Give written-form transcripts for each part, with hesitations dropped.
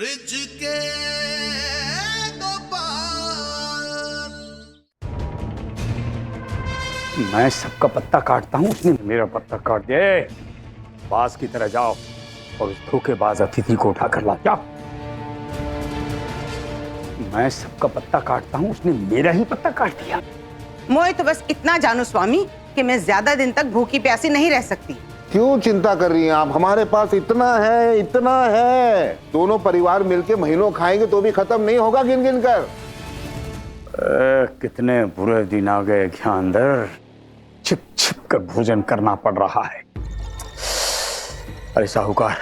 Bridge के दो पार। मैं सबका पत्ता काटता हूँ, उसने मेरा पत्ता काट दिया। बाज की तरह जाओ और उस धोखेबाज अतिथि को उठाकर ला। जाओ। मैं सबका पत्ता काटता हूँ, उसने मेरा ही पत्ता काट दिया। मोए तो बस इतना जानू स्वामी कि मैं ज्यादा दिन तक भूखी प्यासी नहीं रह सकती। क्यों चिंता कर रही हैं आप? हमारे पास इतना है, इतना है। दोनों परिवार मिलके महीनों खाएंगे तो भी खत्म नहीं होगा गिन गिन कर। कितने बुरे दिन आ गए ज्ञानधर, छिप छिप कर भोजन करना पड़ रहा है। अरे साहूकार,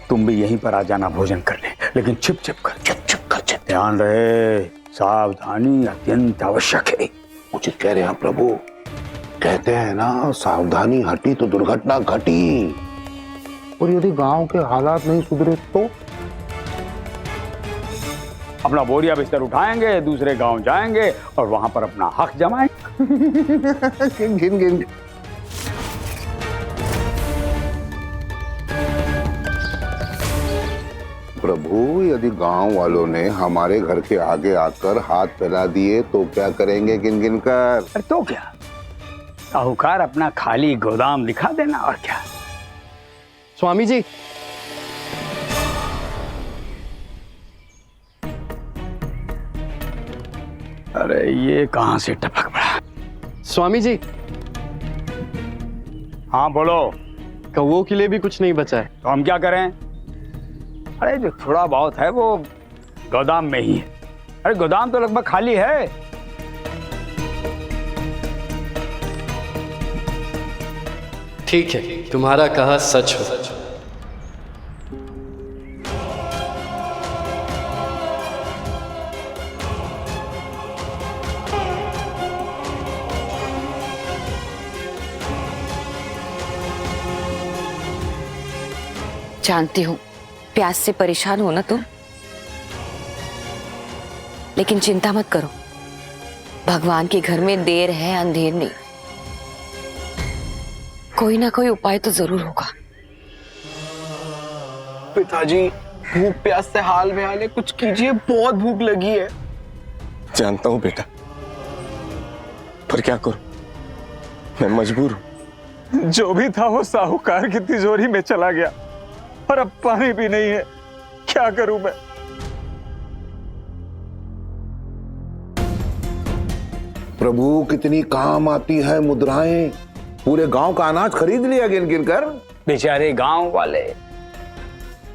तुम भी यहीं पर आ जाना, भोजन कर ले, लेकिन छिप छिप कर, छिप छिप कर। ध्यान रहे, सावधानी अत्यंत आवश्यक है। उचित कह रहे हैं प्रभु। कहते हैं ना, सावधानी हटी तो दुर्घटना घटी। और यदि गांव के हालात नहीं सुधरे तो अपना बोरिया बिस्तर उठाएंगे, दूसरे गांव जाएंगे और वहां पर अपना हक जमाएंगे। गिन गिन। प्रभु, यदि गांव वालों ने हमारे घर के आगे आकर हाथ फैला दिए तो क्या करेंगे गिन गिन कर? अरे तो क्या, साहूकार अपना खाली गोदाम दिखा देना और क्या। स्वामी जी, अरे ये कहां से टपक पड़ा। स्वामी जी, हाँ बोलो। कौवों के लिए भी कुछ नहीं बचा है। तो हम क्या करें? अरे जो थोड़ा बहुत है वो गोदाम में ही है। अरे गोदाम तो लगभग खाली है। ठीक है, तुम्हारा कहा सच हो। जानती हूँ प्यास से परेशान हो ना तुम, लेकिन चिंता मत करो, भगवान के घर में देर है अंधेर नहीं। कोई ना कोई उपाय तो जरूर होगा। पिताजी, भूख प्यास से हाल में आने, कुछ कीजिए, बहुत भूख लगी है। जानता हूं बेटा, पर क्या करूं, मैं मजबूर हूं। जो भी था वो साहूकार की तिजोरी में चला गया और अब पानी भी नहीं है। क्या करूं मैं? प्रभु, कितनी काम आती है मुद्राएं। पूरे गांव का अनाज खरीद लिया गिन गिन कर। बेचारे गांव वाले,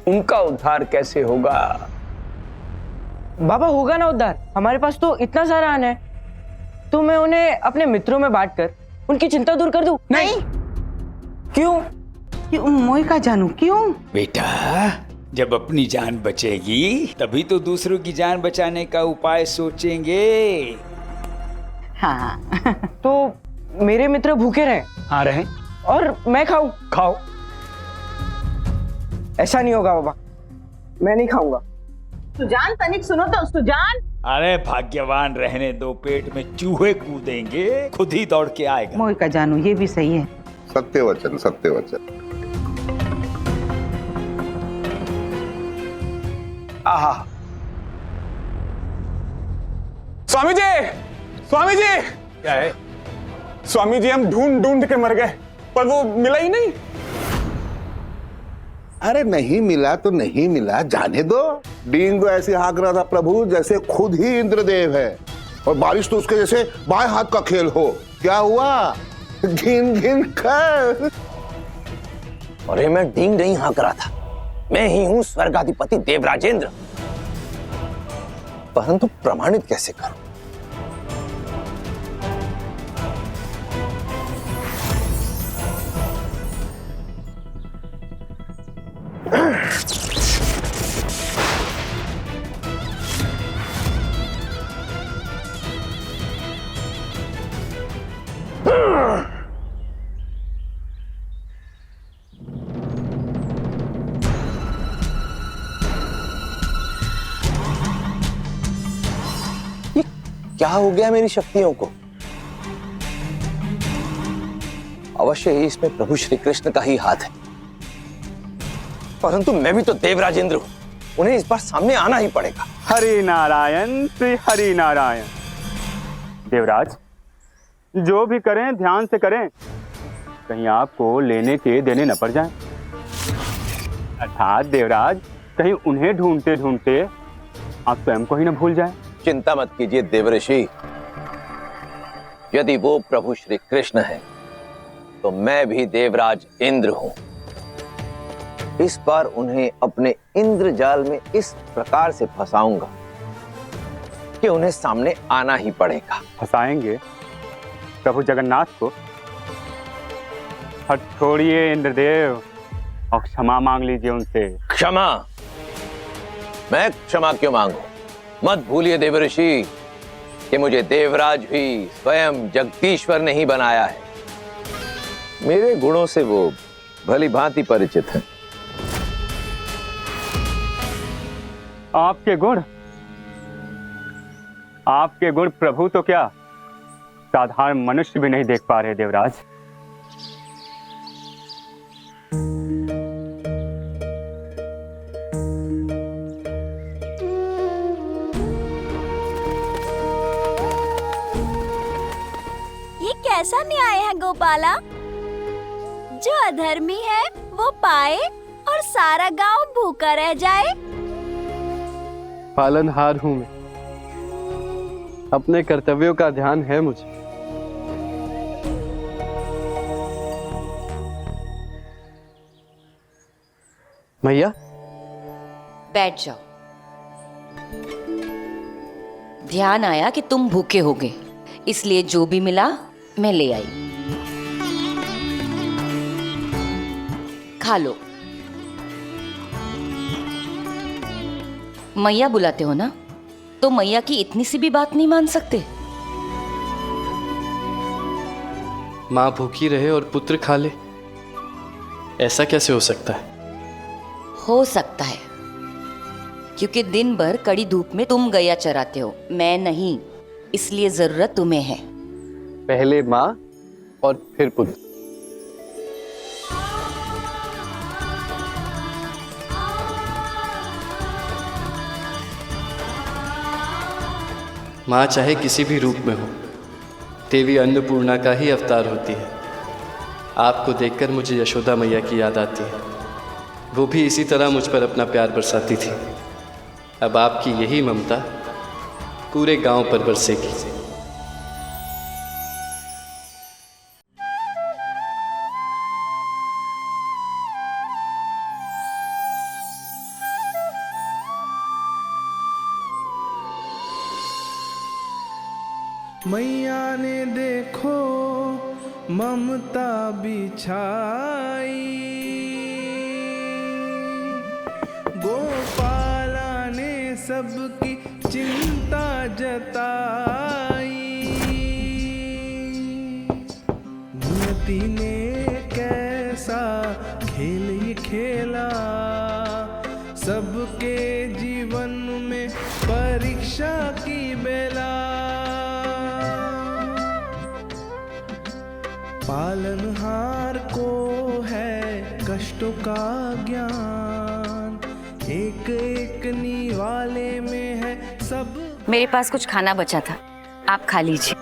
उनका उद्धार कैसे होगा? बाबा, होगा ना उद्धार। हमारे पास तो इतना सारा अन्न है, तो मैं उन्हें अपने मित्रों में बांटकर उनकी चिंता दूर कर दूं। नहीं। क्यों? क्यों मोए का जानू, क्यों? बेटा, जब अपनी जान बचेगी तभी तो दूसरों की जान बचाने का उपाय सोचेंगे। हाँ। तो मेरे मित्र भूखे रहे। हाँ रहे। और मैं खाऊं? खाओ। ऐसा नहीं होगा बाबा, मैं नहीं खाऊंगा। सुजान, तनिक सुनो तो। सुजान, अरे भाग्यवान रहने दो, पेट में चूहे कूदेंगे, खुद ही दौड़ के आएगा। मोए का जानू, ये भी सही है। सत्य वचन, सत्य वचन। आहा। स्वामी जी, स्वामी जी। क्या है? स्वामी जी, हम ढूंढ ढूंढ के मर गए, पर वो मिला ही नहीं। अरे नहीं मिला तो नहीं मिला, जाने दो। डींग को ऐसे हाँक रहा था प्रभु जैसे खुद ही इंद्रदेव है, और बारिश तो उसके जैसे बाएं हाथ का खेल हो। क्या हुआ? गिन गिन कर। अरे मैं डींग नहीं हाँक रहा था, मैं ही हूं स्वर्गाधिपति देवराजेंद्र। परंतु प्रमाणित कैसे करूं? क्या हो गया मेरी शक्तियों को? अवश्य ही इसमें प्रभु श्री कृष्ण का ही हाथ है, परंतु मैं भी तो देवराजेंद्र हूं, उन्हें इस बार सामने आना ही पड़ेगा। हरि नारायण श्री हरि नारायण। देवराज, जो भी करें ध्यान से करें, कहीं आपको लेने के देने न पड़ जाएं। अर्थात देवराज, कहीं उन्हें ढूंढते ढूंढते आप स्वयं को ही न भूल जाएं। चिंता मत कीजिए देवऋषि, यदि वो प्रभु श्री कृष्ण है तो मैं भी देवराज इंद्र हूं। इस बार उन्हें अपने इंद्र जाल में इस प्रकार से फंसाऊंगा कि उन्हें सामने आना ही पड़ेगा। फंसाएंगे प्रभु जगन्नाथ को? और छोड़िए इंद्रदेव और क्षमा मांग लीजिए उनसे। क्षमा? मैं क्षमा क्यों मांगू? मत भूलिए देवऋषि कि मुझे देवराज भी स्वयं जगदीश्वर ने ही बनाया है। मेरे गुणों से वो भली भांति परिचित हैं। आपके गुण प्रभु तो क्या, साधारण मनुष्य भी नहीं देख पा रहे देवराज। ये कैसा न्याय है गोपाला? जो अधर्मी है वो पाए और सारा गांव भूखा रह जाए। पालनहार हूं मैं, अपने कर्तव्यों का ध्यान है मुझे। मैया, बैठ जाओ। ध्यान आया कि तुम भूखे होगे, इसलिए जो भी मिला मैं ले आई। खा लो। मैया बुलाते हो ना, तो मैया की इतनी सी भी बात नहीं मान सकते? माँ भूखी रहे और पुत्र खा ले, ऐसा कैसे हो सकता है? हो सकता है, क्योंकि दिन भर कड़ी धूप में तुम गैया चराते हो, मैं नहीं, इसलिए जरूरत तुम्हें है। पहले माँ और फिर पुत्र। माँ चाहे किसी भी रूप में हो, देवी अन्नपूर्णा का ही अवतार होती है। आपको देखकर मुझे यशोदा मैया की याद आती है। वो भी इसी तरह मुझ पर अपना प्यार बरसाती थी। अब आपकी यही ममता पूरे गांव पर बरसेगी। मैया ने देखो ममता बिछाई, गोपाला ने सबकी चिंता जताई। नियति ने कैसा खेल ये खेला, सबके जीवन में परीक्षा की बेला। पालनहार को है कष्टों का ज्ञान, एक एक निवाले में है सब। मेरे पास कुछ खाना बचा था, आप खा लीजिए।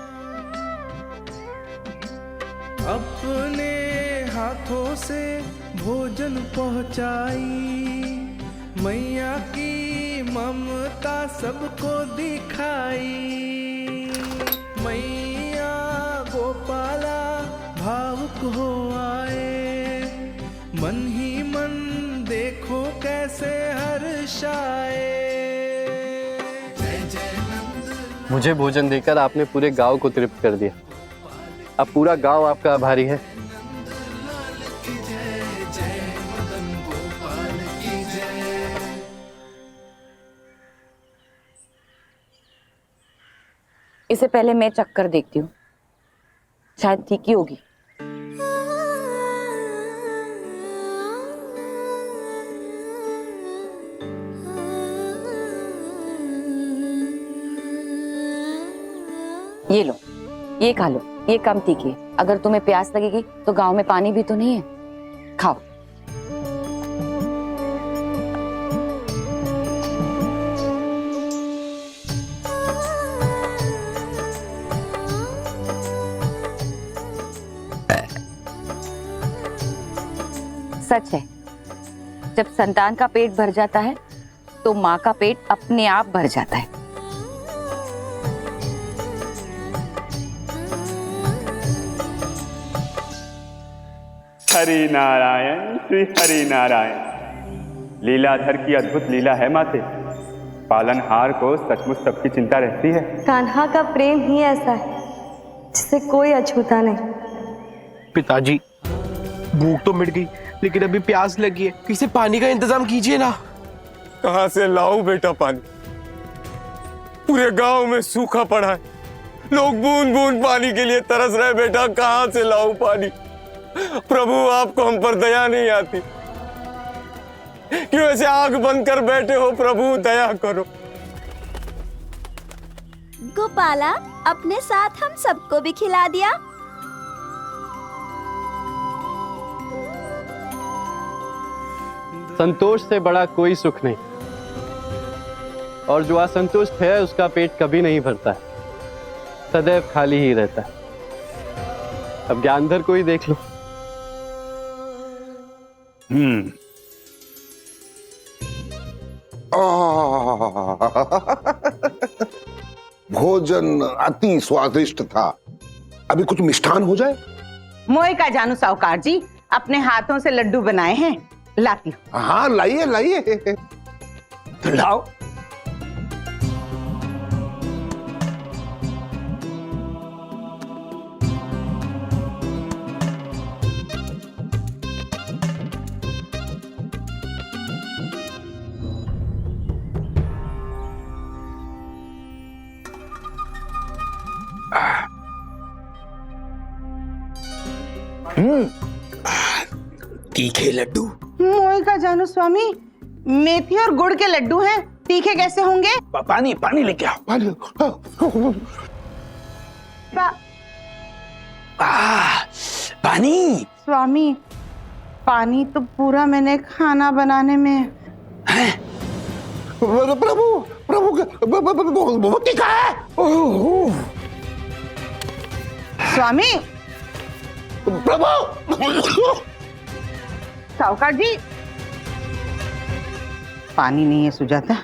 अपने हाथों से भोजन पहुंचाई, मैया की ममता सबको दिखाई। मैया गोपाला भावुक हो आए, मन ही मन देखो कैसे हर्षाए। मुझे भोजन देकर आपने पूरे गांव को तृप्त कर दिया। अब पूरा गांव आपका आभारी है। इसे पहले मैं चख कर देखती हूँ, शायद ठीक ही होगी। ये लो, ये खा लो, ये कम तीखी है। अगर तुम्हें प्यास लगेगी तो गांव में पानी भी तो नहीं है, खाओ। सच है, जब संतान का पेट भर जाता है तो माँ का पेट अपने आप भर जाता है। हरि नारायण श्री हरि नारायण। लीलाधर की अद्भुत लीला है माते। पालनहार को सचमुच सबकी चिंता रहती है। कान्हा का प्रेम ही ऐसा है जिसे कोई अछूता नहीं। पिताजी, भूख तो मिट गई लेकिन अभी प्यास लगी है, किसी पानी का इंतजाम कीजिए ना। कहां से लाऊं बेटा पानी? पूरे गांव में सूखा पड़ा है, लोग बूंद बूंद पानी के लिए तरस रहे। बेटा कहां से लाऊं पानी? प्रभु आपको हम पर दया नहीं आती? क्यों ऐसे आंख बंद कर बैठे हो? प्रभु दया करो। गोपाला, अपने साथ हम सबको भी खिला दिया। संतोष से बड़ा कोई सुख नहीं, और जो असंतुष्ट है उसका पेट कभी नहीं भरता है, सदैव खाली ही रहता है। अब ज्ञानधर को ही देख लो। भोजन अति स्वादिष्ट था। अभी कुछ मिष्ठान हो जाए। मोए का जानू साहूकार जी, अपने हाथों से लड्डू बनाए हैं, लाती हूँ। हाँ लाइए लाइए। लाओ। तीखे लड्डू। मोए का जानू स्वामी, मेथी और गुड़ के लड्डू हैं, तीखे कैसे होंगे? पानी पानी लेके आओ। पानी। पानी। स्वामी, पानी तो पूरा मैंने खाना बनाने में। प्रभु प्रभु बहुत तीखा है। स्वामी। प्रभु। साहूकार जी, पानी नहीं है सुजाता।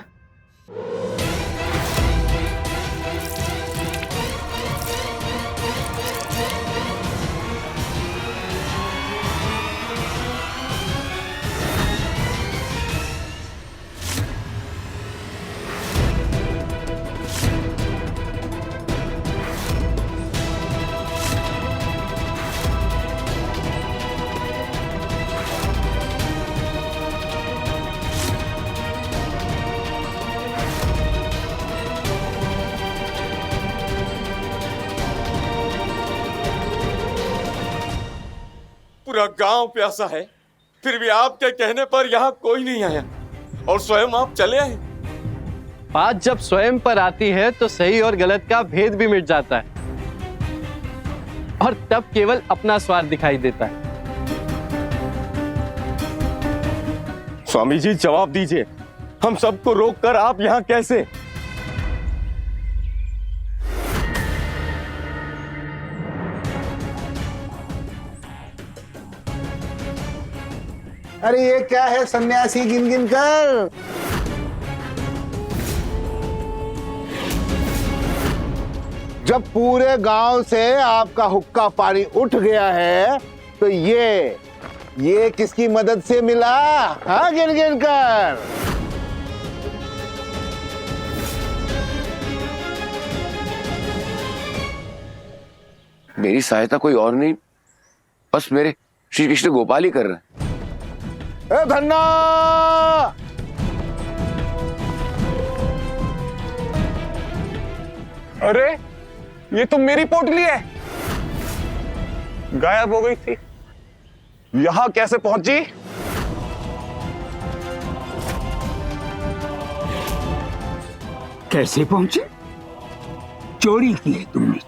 पूरा गांव प्यासा है, फिर भी आपके कहने पर यहाँ कोई नहीं आया और स्वयं आप चले आए। बात जब स्वयं पर आती है तो सही और गलत का भेद भी मिट जाता है, और तब केवल अपना स्वार्थ दिखाई देता है। स्वामी जी जवाब दीजिए, हम सबको रोककर आप यहाँ कैसे? अरे ये क्या है सन्यासी गिन गिन कर? जब पूरे गांव से आपका हुक्का पानी उठ गया है तो ये किसकी मदद से मिला? हाँ गिन गिन कर। मेरी सहायता कोई और नहीं, बस मेरे श्री कृष्ण गोपाल ही कर रहे हैं। ए धन्ना! अरे ये तो मेरी पोटली है, गायब हो गई थी, यहां कैसे पहुंची? कैसे पहुंचे? चोरी की है तुमने,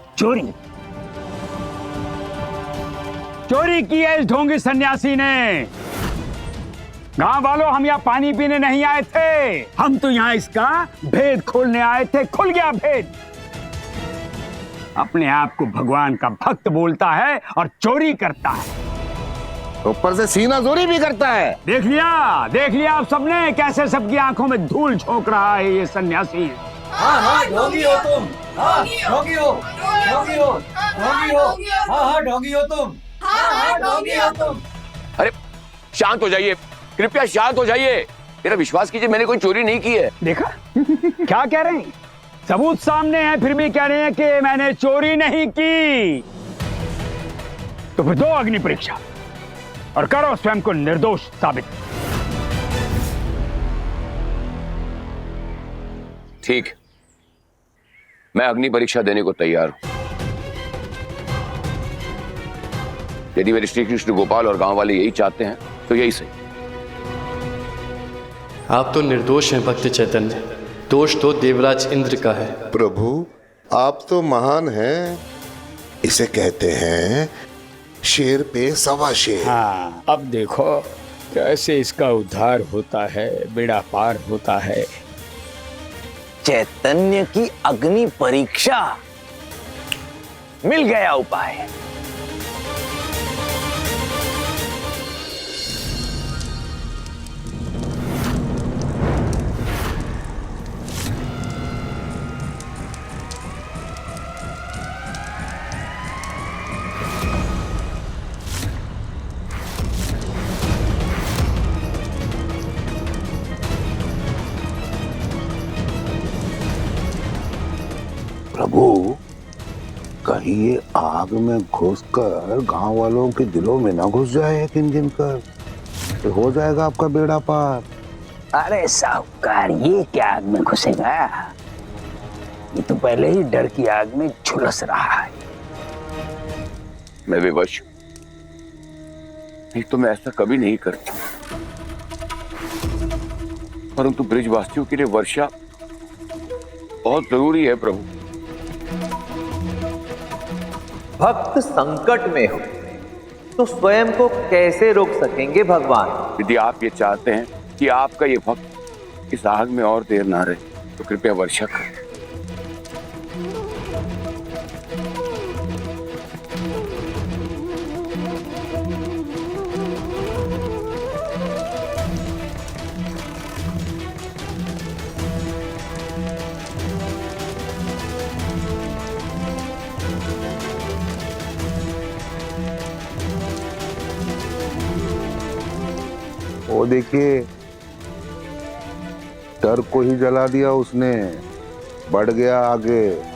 चोरी की है इस ढोंगी सन्यासी ने। गांव वालों, हम यहाँ पानी पीने नहीं आए थे, हम तो यहाँ इसका भेद खोलने आए थे। खुल गया भेद। अपने आप को भगवान का भक्त बोलता है और चोरी करता है। ऊपर से सीना जोरी भी करता है। देख लिया आप सबने कैसे सबकी आंखों में धूल झोंक रहा है ये सन्यासी। हाँ हाँ ढोंगी हो तुम, हाँ ढोंगी हो, ढोंगी हो, ढोंगी हो, हाँ हाँ ढोंगी हो तुम, हाँ हाँ ढोंगी हो तुम। अरे शांत हो जाइए, कृपया शांत हो जाइए। मेरा विश्वास कीजिए, मैंने कोई चोरी नहीं की है। देखा क्या कह रहे हैं, सबूत सामने है फिर भी कह रहे हैं कि मैंने चोरी नहीं की। तो फिर दो अग्नि परीक्षा और करो स्वयं को निर्दोष साबित। ठीक, मैं अग्नि परीक्षा देने को तैयार हूं। यदि मेरे श्री कृष्ण गोपाल और गांव वाले यही चाहते हैं तो यही सही। आप तो निर्दोष हैं भक्त चैतन्य, दोष तो देवराज इंद्र का है। प्रभु आप तो महान हैं, इसे कहते हैं शेर पे सवा शेर। हाँ, अब देखो कैसे इसका उद्धार होता है, बेड़ा पार होता है। चैतन्य की अग्नि परीक्षा, मिल गया उपाय। प्रभु कहीं ये आग में घुसकर गांव वालों के दिलों में ना घुस जाए एक इंजन कर, तो हो जाएगा आपका बेड़ा पार। अरे साहूकार, ये क्या आग में घुसेगा, ये तो पहले ही डर की आग में झुलस रहा है। मैं विवश हूं, नहीं तो मैं ऐसा कभी नहीं करता, परंतु ब्रिजवासियों के लिए वर्षा बहुत जरूरी है। प्रभु भक्त संकट में हो तो स्वयं को कैसे रोक सकेंगे भगवान? यदि आप ये चाहते हैं कि आपका ये भक्त इस आग में और देर ना रहे तो कृपया वर्षा करें। वो देखिए डर को ही जला दिया उसने, बढ़ गया आगे।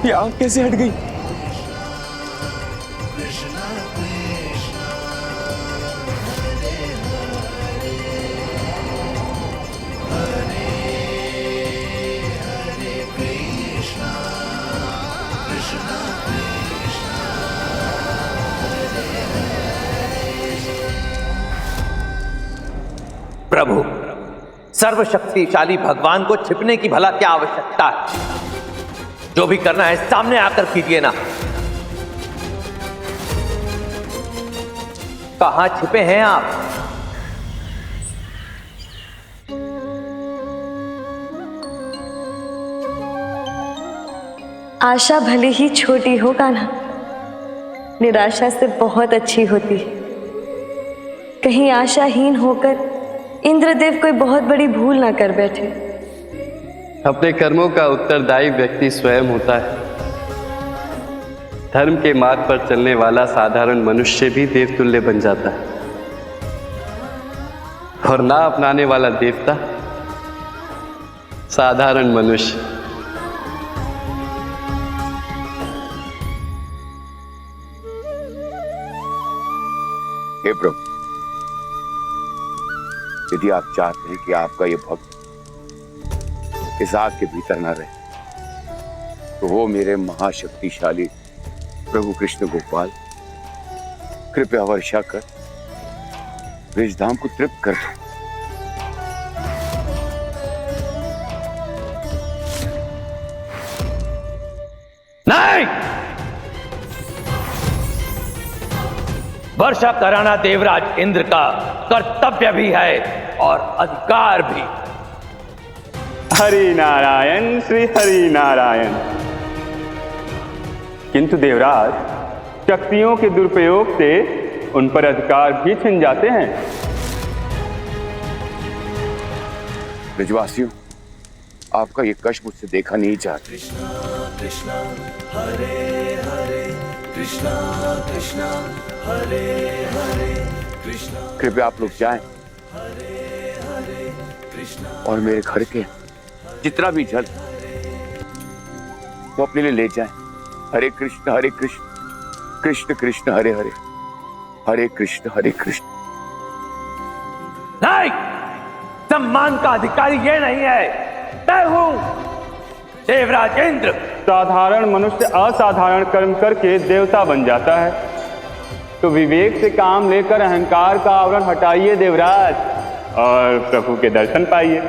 ये आग कैसे हट गई? प्रभु सर्वशक्तिशाली भगवान को छिपने की भला क्या आवश्यकता है? जो भी करना है सामने आकर कीजिए ना। कहां छिपे हैं आप? आशा भले ही छोटी हो कान्हा, निराशा से बहुत अच्छी होती है। कहीं आशाहीन होकर इंद्रदेव कोई बहुत बड़ी भूल ना कर बैठे। अपने कर्मों का उत्तरदायी व्यक्ति स्वयं होता है। धर्म के मार्ग पर चलने वाला साधारण मनुष्य भी देवतुल्य बन जाता है, और ना अपनाने वाला देवता साधारण मनुष्य। हे प्रभु, यदि आप चाहते हैं कि आपका ये भक्त इस आग के भीतर न रहे तो वो मेरे महाशक्तिशाली प्रभु कृष्ण गोपाल कृपया वर्षा कर विषधाम को तृप्त कर दो। नहीं, वर्षा कराना देवराज इंद्र का कर्तव्य भी है और अधिकार भी। हरि नारायण श्री हरि नारायण। किंतु देवराज, शक्तियों के दुरुपयोग से उन पर अधिकार भी छिन जाते हैं। ब्रजवासियों, आपका ये कष्ट मुझसे देखा नहीं चाहते। कृष्णा हरे हरे कृष्णा कृष्णा हरे हरे कृष्णा। कृपया आप लोग जाएं और मेरे घर के जितना भी जल वो अपने लिए ले जाएं। हरे कृष्ण कृष्ण कृष्ण हरे हरे, हरे कृष्ण नहीं, सम्मान का अधिकारी ये नहीं है, मैं हूं देवराज इंद्र। साधारण मनुष्य असाधारण कर्म करके देवता बन जाता है, तो विवेक से काम लेकर अहंकार का आवरण हटाइए देवराज, और प्रभु के दर्शन पाइए।